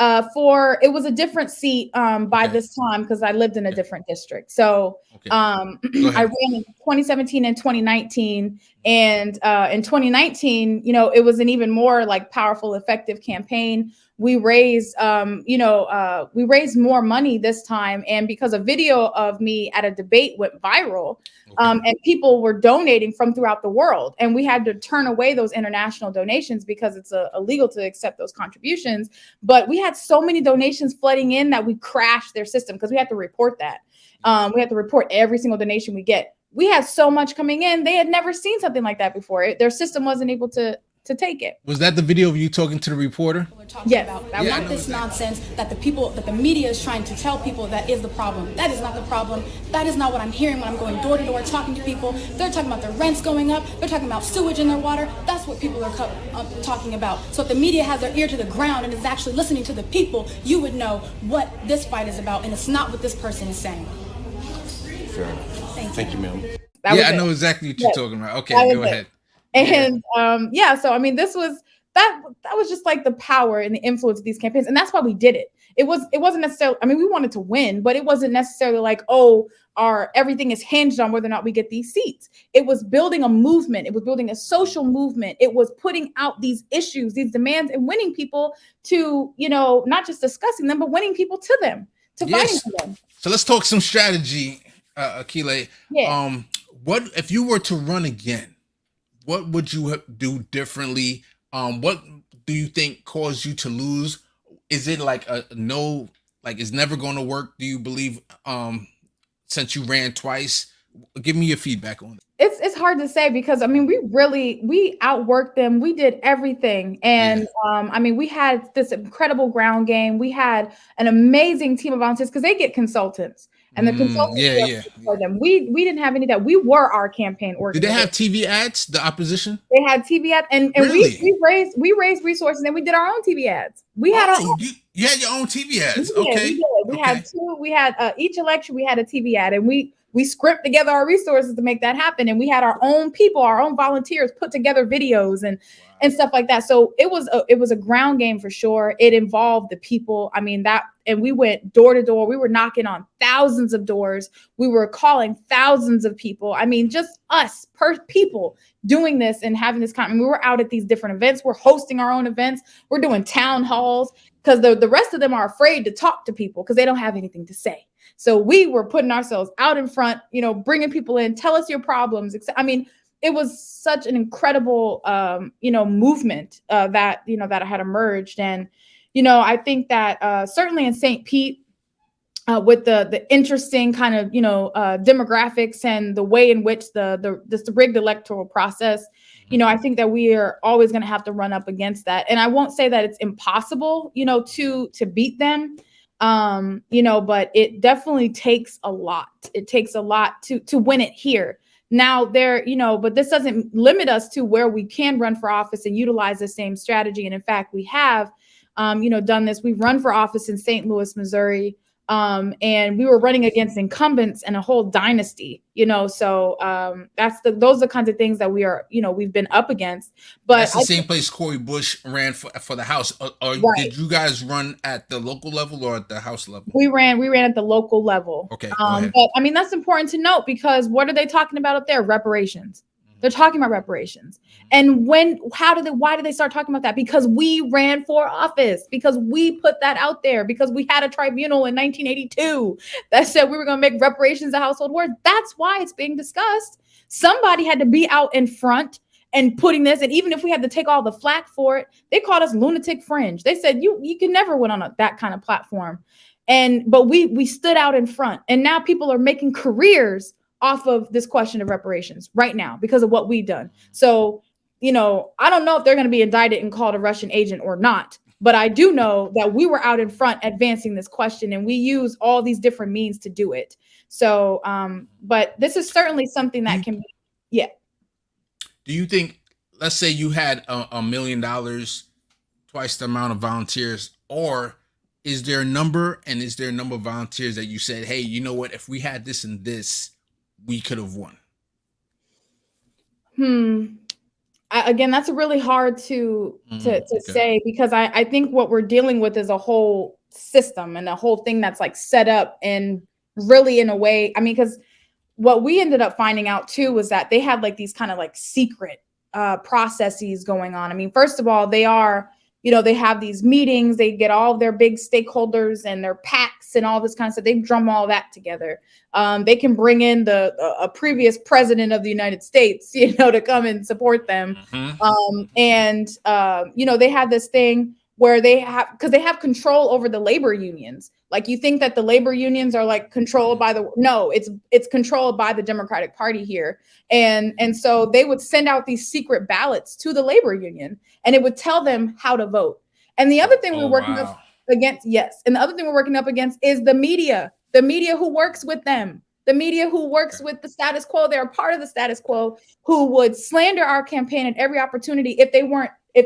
It was a different seat by this time because I lived in a different district. So I ran in 2017 and 2019. And in 2019, it was an even more like powerful, effective campaign. we raised, we raised more money this time. And because a video of me at a debate went viral, and people were donating from throughout the world, and we had to turn away those international donations because it's illegal to accept those contributions. But we had so many donations flooding in that we crashed their system because we had to report that. We had to report every single donation we get. We had so much coming in. They had never seen something like that before. Their system wasn't able to take it. Was that the video of you talking to the reporter? Yes. Not this nonsense that the media is trying to tell people that is the problem. That is not the problem. That is not what I'm hearing when I'm going door to door talking to people. They're talking about their rents going up. They're talking about sewage in their water. That's what people are talking about. So if the media has their ear to the ground and is actually listening to the people, you would know what this fight is about, and it's not what this person is saying. Fair enough. Thank you, ma'am. I know exactly what you're talking about. Okay, go ahead. And so I mean, this was that was just like the power and the influence of these campaigns, and that's why we did it. It wasn't necessarily, I mean, we wanted to win, but it wasn't necessarily like, oh, everything is hinged on whether or not we get these seats. It was building a movement. It was building a social movement. It was putting out these issues, these demands, and winning people to, not just discussing them, but winning people to them, fighting for them. So let's talk some strategy, Akile. Yeah. What if you were to run again? What would you do differently? What do you think caused you to lose? Is it like a no, like it's never going to work? Do you believe, since you ran twice? Give me your feedback on it. It's hard to say because, I mean, we outworked them. We did everything. And I mean, we had this incredible ground game. We had an amazing team of volunteers because they get consultants. And the consultants for them. We didn't have any of that. We were our campaign organization. Did they have TV ads, the opposition? They had TV ads, and really? we raised resources, and we did our own TV ads. We had our own. You had your own TV ads. We had two. We had each election we had a TV ad, and we script together our resources to make that happen. And we had our own people, our own volunteers put together videos and stuff like that. So it was a ground game for sure. It involved the people. I mean, and we went door to door. We were knocking on thousands of doors. We were calling thousands of people. I mean, just us people doing this and having this we were out at these different events. We're hosting our own events. We're doing town halls because the rest of them are afraid to talk to people because they don't have anything to say. So we were putting ourselves out in front, bringing people in, tell us your problems. I mean, it was such an incredible, movement that had emerged. And, I think that certainly in St. Pete, with the interesting kind of, demographics and the way in which the rigged electoral process, I think that we are always going to have to run up against that. And I won't say that it's impossible, to beat them. But it definitely takes a lot. It takes a lot to win it here. Now but this doesn't limit us to where we can run for office and utilize the same strategy. And in fact, we have, done this. We've run for office in St. Louis, Missouri. And we were running against incumbents and a whole dynasty, so those are the kinds of things that we are, we've been up against. But that's the same place Cori Bush ran for the House. Right. Did you guys run at the local level or at the House level? We ran at the local level. Okay. But I mean, that's important to note because what are they talking about up there? Reparations. They're talking about reparations. And why did they start talking about that? Because we ran for office, because we put that out there, because we had a tribunal in 1982 that said we were going to make reparations a household word. That's why it's being discussed. Somebody had to be out in front and putting this. And even if we had to take all the flack for it, they called us lunatic fringe. They said, you can never win on that kind of platform. But we stood out in front. And now people are making careers off of this question of reparations right now because of what we've done. So, I don't know if they're going to be indicted and called a Russian agent or not, but I do know that we were out in front advancing this question and we use all these different means to do it. So, but this is certainly something that can be, yeah. Do you think, let's say you had $1 million, twice the amount of volunteers, or is there a number of volunteers that you said, hey, you know what, if we had this and this, we could have won? Again, that's really hard to say because I think what we're dealing with is a whole system and a whole thing that's like set up and really in a way. I mean, because what we ended up finding out too was that they had like these kind of like secret processes going on. I mean, first of all, they are they have these meetings, they get all of their big stakeholders and their PACs and all this kind of stuff. They drum all that together. They can bring in a previous president of the United States, to come and support them. They have this thing where because they have control over the labor unions. Like, you think that the labor unions are like controlled by no, it's controlled by the Democratic Party here. And so they would send out these secret ballots to the labor union, and it would tell them how to vote. And the other thing we're working up against, and the other thing we're working up against is the media who works with them. The media who works with the status quo, they're a part of the status quo, who would slander our campaign at every opportunity if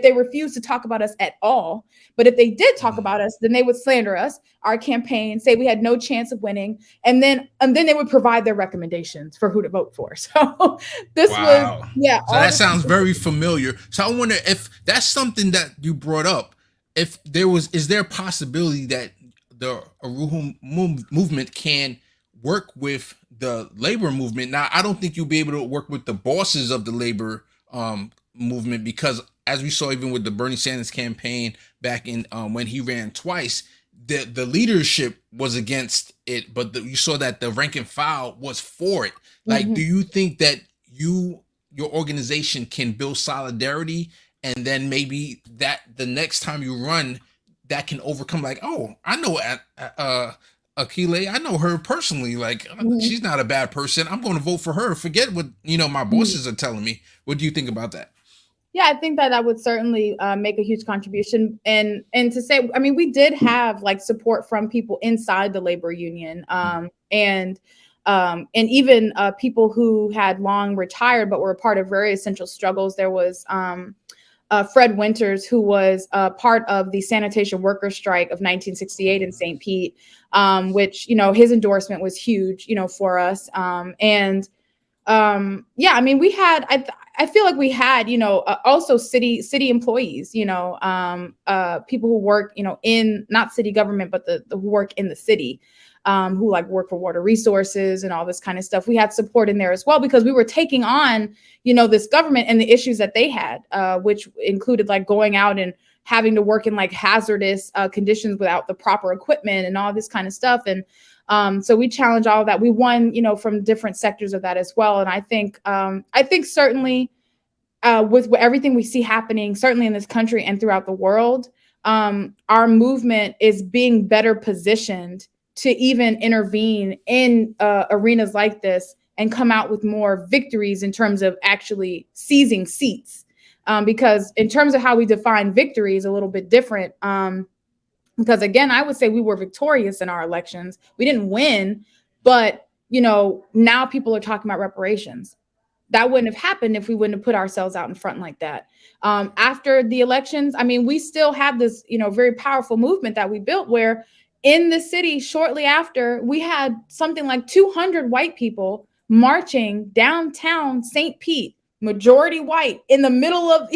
they refused to talk about us at all. But if they did talk about us, then they would slander us, our campaign, say we had no chance of winning, and then they would provide their recommendations for who to vote for. So this was, So that sounds very familiar. So I wonder if that's something that you brought up. Is there a possibility that the Arujo movement can work with the labor movement? Now, I don't think you'll be able to work with the bosses of the labor movement, because as we saw even with the Bernie Sanders campaign back in when he ran twice, the leadership was against it, but you saw that the rank and file was for it. Like, do you think that your organization can build solidarity, and then maybe that the next time you run, that can overcome, like, oh, I know Akile, I know her personally. Like, she's not a bad person. I'm going to vote for her. Forget what my bosses are telling me. What do you think about that? Yeah, I think that would certainly make a huge contribution. And to say, I mean, we did have like support from people inside the labor union, and even people who had long retired but were a part of very essential struggles. There was Fred Winters, who was part of the sanitation workers' strike of 1968 in St. Pete, which, his endorsement was huge, for us. I mean, we had, I feel like we had, also city employees, people who work, in not city government, but who work in the city, who like work for water resources and all this kind of stuff. We had support in there as well, because we were taking on, this government and the issues that they had, which included like going out and having to work in like hazardous conditions without the proper equipment and all this kind of stuff. And so we challenged all of that. We won, from different sectors of that as well. And I think certainly with everything we see happening, certainly in this country and throughout the world, our movement is being better positioned to even intervene in arenas like this and come out with more victories in terms of actually seizing seats. Because in terms of how we define victory is a little bit different. Because again, I would say we were victorious in our elections. We didn't win, but now people are talking about reparations. That wouldn't have happened if we wouldn't have put ourselves out in front like that. After the elections, I mean, we still have this, very powerful movement that we built where in the city shortly after, we had something like 200 white people marching downtown St. Pete, majority white, in the middle of,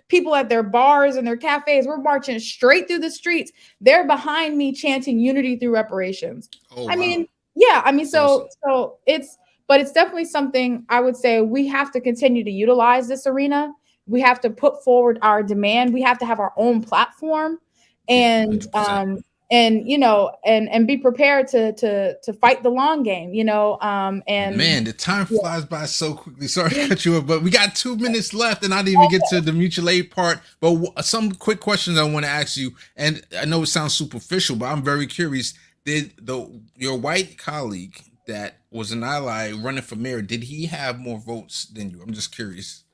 people at their bars and their cafes. We're marching straight through the streets. They're behind me chanting unity through reparations. Oh, wow. I mean, so it's definitely something I would say we have to continue to utilize this arena. We have to put forward our demand. We have to have our own platform and be prepared to fight the long game, and man, the time flies by so quickly. Sorry to cut you off, but we got 2 minutes left and I didn't even get to the mutual aid part. But some quick questions I want to ask you, and I know it sounds superficial, but I'm very curious. Did your white colleague that was an ally running for mayor, did he have more votes than you? I'm just curious.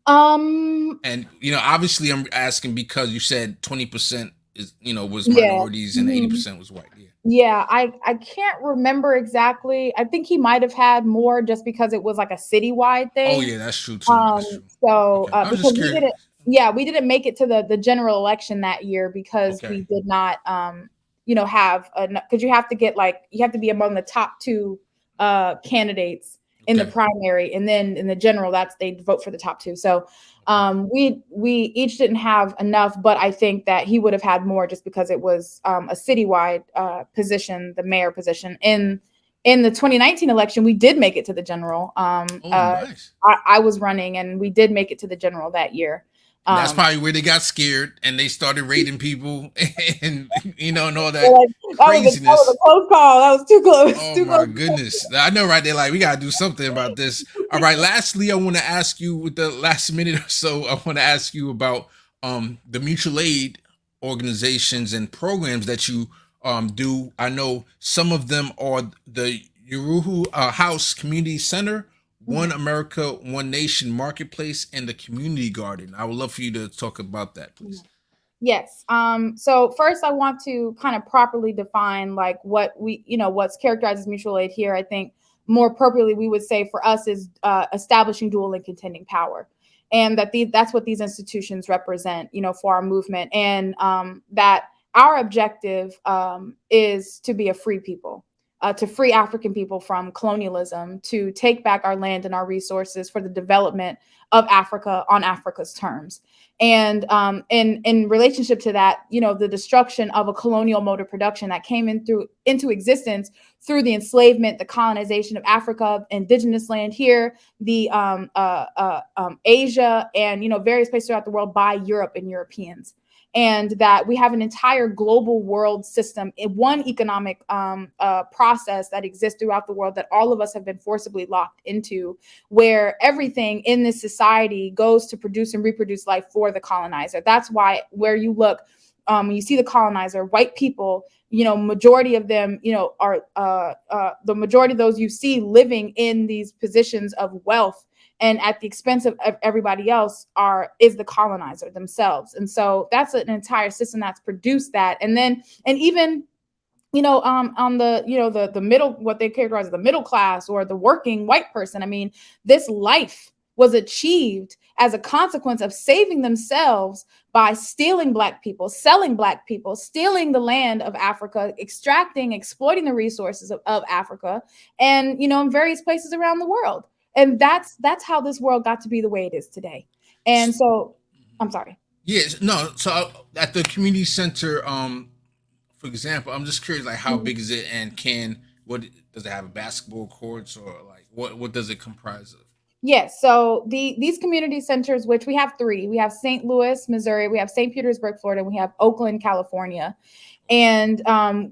And obviously I'm asking because you said 20% was minorities and 80% was white. Yeah, I can't remember exactly. I think he might have had more just because it was like a citywide thing. Oh yeah, that's true too. That's true. So okay. Because we didn't make it to the general election that year because we did not have because you have to be among the top 2 candidates in the primary, and then in the general, they vote for the top 2. So we each didn't have enough, but I think that he would have had more just because it was a citywide position, the mayor position. In the 2019 election, we did make it to the general. Nice. I was running, and we did make it to the general that year. And that's probably where they got scared and they started raiding people and and all that Like, that craziness. was a close call. That was too close. Oh Too my close. goodness. I know, right? They're like, we gotta do something about this. All right. Lastly, I want to ask you with the last minute or so, I want to ask you about the mutual aid organizations and programs that you do. I know some of them are the Uruhu House Community Center, One America, One Nation Marketplace, and the Community Garden. I would love for you to talk about that, please. Yes. So first I want to kind of properly define like what what's characterized as mutual aid here. I think more appropriately we would say for us is establishing dual and contending power. And that's what these institutions represent, for our movement. And that our objective is to be a free people. To free African people from colonialism, to take back our land and our resources for the development of Africa on Africa's terms. And in relationship to that, the destruction of a colonial mode of production that came into existence through the enslavement, the colonization of Africa, indigenous land here, the Asia, and various places throughout the world by Europe and Europeans. And that we have an entire global world system, one economic process that exists throughout the world that all of us have been forcibly locked into, where everything in this society goes to produce and reproduce life for the colonizer. That's why where you look, when you see the colonizer, white people, majority of them, are the majority of those you see living in these positions of wealth and at the expense of everybody else is the colonizer themselves. And so that's an entire system that's produced that. And even, on the middle, what they characterize as the middle class or the working white person. I mean, this life was achieved as a consequence of saving themselves by stealing Black people, selling Black people, stealing the land of Africa, exploiting the resources of Africa, and, in various places around the world. And that's how this world got to be the way it is today. And so, I'm sorry. Yes, no. So at the community center, for example, I'm just curious, like how big is it, and what does it have? Basketball courts, or like what does it comprise of? Yes. So these community centers, which we have three, we have St. Louis, Missouri, we have St. Petersburg, Florida, and we have Oakland, California. And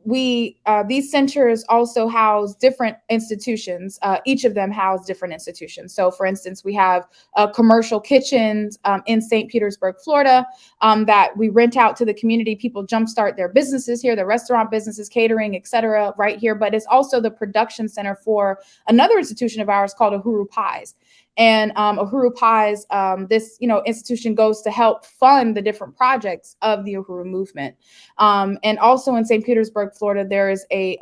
these centers also house different institutions. Each of them house different institutions. So, for instance, we have commercial kitchens in St. Petersburg, Florida, that we rent out to the community. People jumpstart their businesses here, their restaurant businesses, catering, et cetera, right here. But it's also the production center for another institution of ours called Uhuru Pies. And Uhuru Pies, this institution goes to help fund the different projects of the Uhuru movement. And also in St. Petersburg, Florida, there is a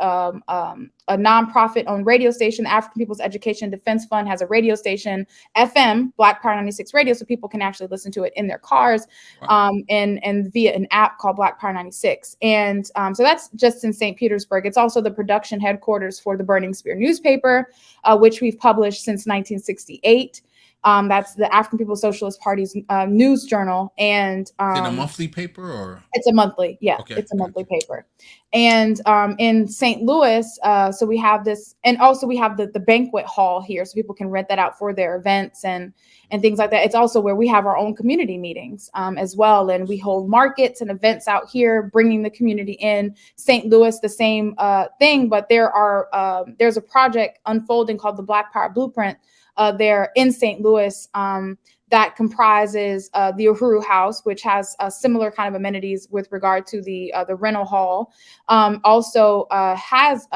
nonprofit-owned radio station. The African People's Education Defense Fund has a radio station, FM, Black Power 96 Radio, so people can actually listen to it in their cars, and via an app called Black Power 96. And so that's just in St. Petersburg. It's also the production headquarters for the Burning Spear newspaper, which we've published since 1968. That's the African People's Socialist Party's news journal. And is it a monthly paper or? It's a monthly, yeah, okay, it's a monthly paper. And in St. Louis, so we have this, and also we have the banquet hall here, so people can rent that out for their events and things like that. It's also where we have our own community meetings as well, and we hold markets and events out here, bringing the community in. St. Louis, the same thing, but there's a project unfolding called the Black Power Blueprint there in St. Louis that comprises the Uhuru House, which has similar kind of amenities with regard to the rental hall. Also has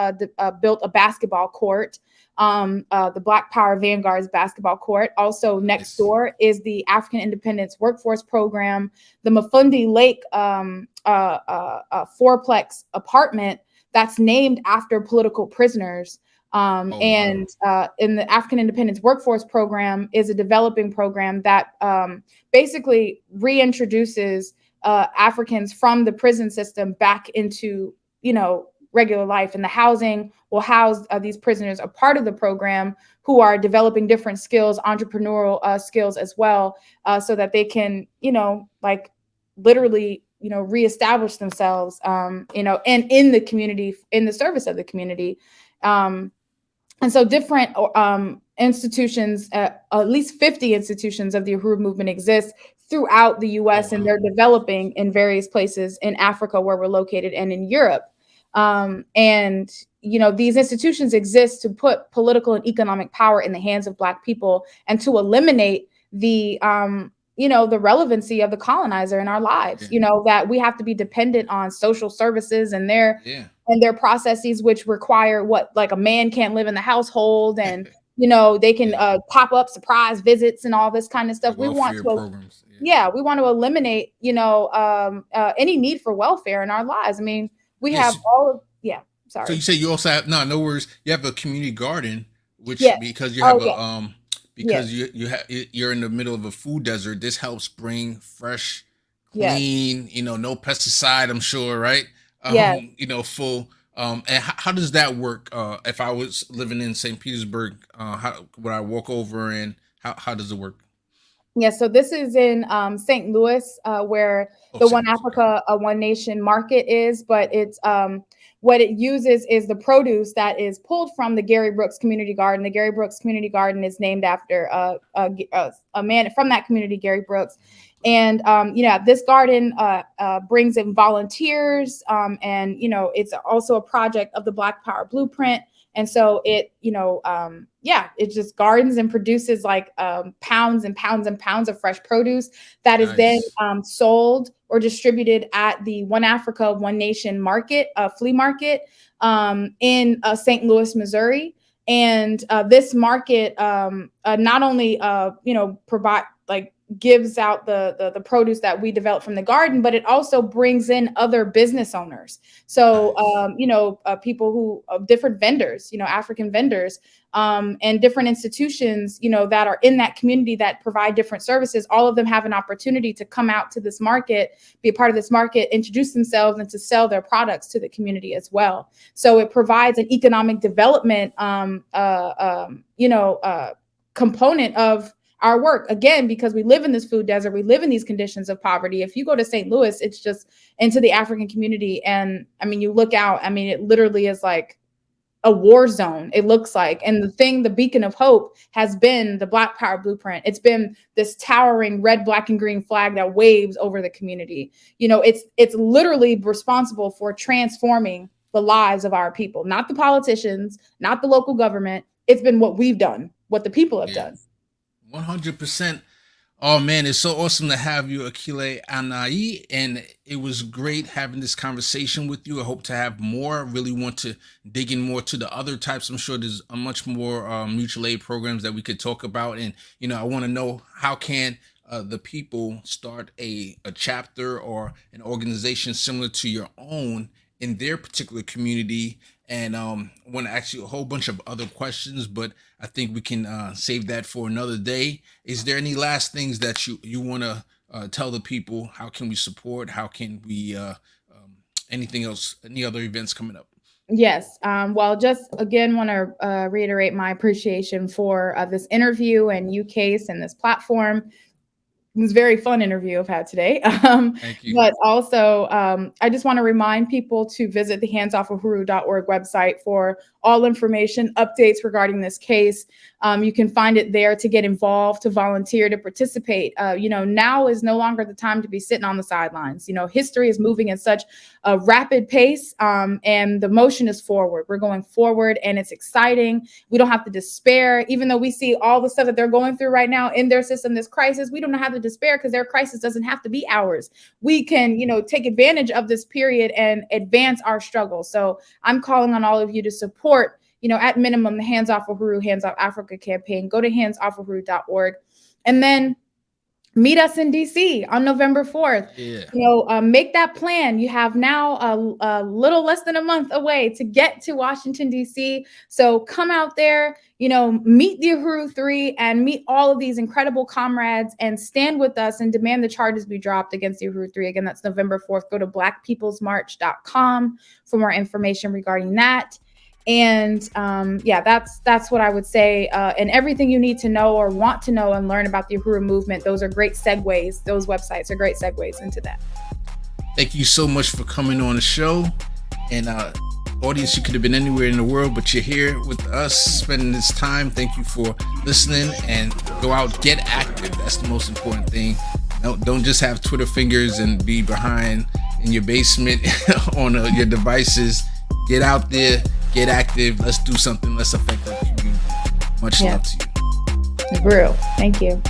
built a basketball court, the Black Power Vanguard's basketball court. Also next door is the African Independence Workforce Program, the Mafundi Lake fourplex apartment that's named after political prisoners. In the African Independence Workforce Program is a developing program that basically reintroduces Africans from the prison system back into, regular life. And the housing will house these prisoners, a part of the program, who are developing different skills, entrepreneurial skills as well, so that they can, literally, reestablish themselves, and in the community, in the service of the community. And so different institutions, at least 50 institutions of the Uhuru movement exist throughout the US, and they're developing in various places in Africa where we're located and in Europe. And, these institutions exist to put political and economic power in the hands of Black people and to eliminate the, the relevancy of the colonizer in our lives, that we have to be dependent on social services and their processes, which require like a man can't live in the household, and they can pop up surprise visits and all this kind of stuff. We want to programs. We want to eliminate any need for welfare in our lives. I mean, we have all of sorry. So you say you also have no worries. You have a community garden, which because you have you're in the middle of a food desert. This helps bring fresh, clean, no pesticide. I'm sure, right? Full. And how does that work? If I was living in St. Petersburg, how would I walk over, and how does it work? Yeah, so this is in St. Louis, where the One Africa, One Nation market is, but it's what it uses is the produce that is pulled from the Gary Brooks Community Garden. The Gary Brooks Community Garden is named after a man from that community, Gary Brooks. And, this garden brings in volunteers, and, it's also a project of the Black Power Blueprint. And so it, it just gardens and produces like pounds and pounds and pounds of fresh produce that is then sold or distributed at the One Africa, One Nation market, flea market in St. Louis, Missouri. And this market not only, provide gives out the produce that we develop from the garden, but it also brings in other business owners. So, people who different vendors, African vendors, and different institutions, that are in that community that provide different services. All of them have an opportunity to come out to this market, be a part of this market, introduce themselves, and to sell their products to the community as well. So it provides an economic development, component of our work, again, because we live in this food desert, we live in these conditions of poverty. If you go to St. Louis, it's just into the African community. And I mean, you look out, I mean, it literally is like a war zone, it looks like. And the beacon of hope has been the Black Power Blueprint. It's been this towering red, black, and green flag that waves over the community. It's literally responsible for transforming the lives of our people, not the politicians, not the local government. It's been what we've done, what the people have done. 100%. Oh man, it's so awesome to have you, Akile Anayi, and it was great having this conversation with you. I hope to have more. I really want to dig in more to the other types. I'm sure there's a much more mutual aid programs that we could talk about, and I want to know how can the people start a chapter or an organization similar to your own in their particular community. And I want to ask you a whole bunch of other questions, but I think we can save that for another day. Is there any last things that you want to tell the people? How can we support? How can we, anything else, any other events coming up? Yes. Well, just again, want to reiterate my appreciation for this interview and you, Case, and this platform. It was a very fun interview I've had today. Thank you. But also, I just want to remind people to visit the handsoffufuru.org website for all information, updates regarding this case. You can find it there to get involved, to volunteer, to participate. Now is no longer the time to be sitting on the sidelines. History is moving at such a rapid pace, and the motion is forward. We're going forward, and it's exciting. We don't have to despair, even though we see all the stuff that they're going through right now in their system, this crisis. We don't have to despair because their crisis doesn't have to be ours. We can, take advantage of this period and advance our struggle. So I'm calling on all of you to support, at minimum, the Hands Off Uhuru, Hands Off Africa campaign. Go to handsoffufuru.org, and then meet us in DC on November 4th. Yeah. Make that plan. You have now a little less than a month away to get to Washington, DC. So come out there, meet the Uhuru 3 and meet all of these incredible comrades and stand with us and demand the charges be dropped against the Uhuru 3. Again, that's November 4th. Go to blackpeoplesmarch.com for more information regarding that. And that's what I would say. And everything you need to know or want to know and learn about the Uhuru movement, those are great segues. Those websites are great segues into that. Thank you so much for coming on the show. And audience, you could have been anywhere in the world, but you're here with us spending this time. Thank you for listening, and go out, get active. That's the most important thing. Don't just have Twitter fingers and be behind in your basement on your devices. Get out there, get active. Let's do something. Let's affect the community. Much love to you. Brew. Thank you.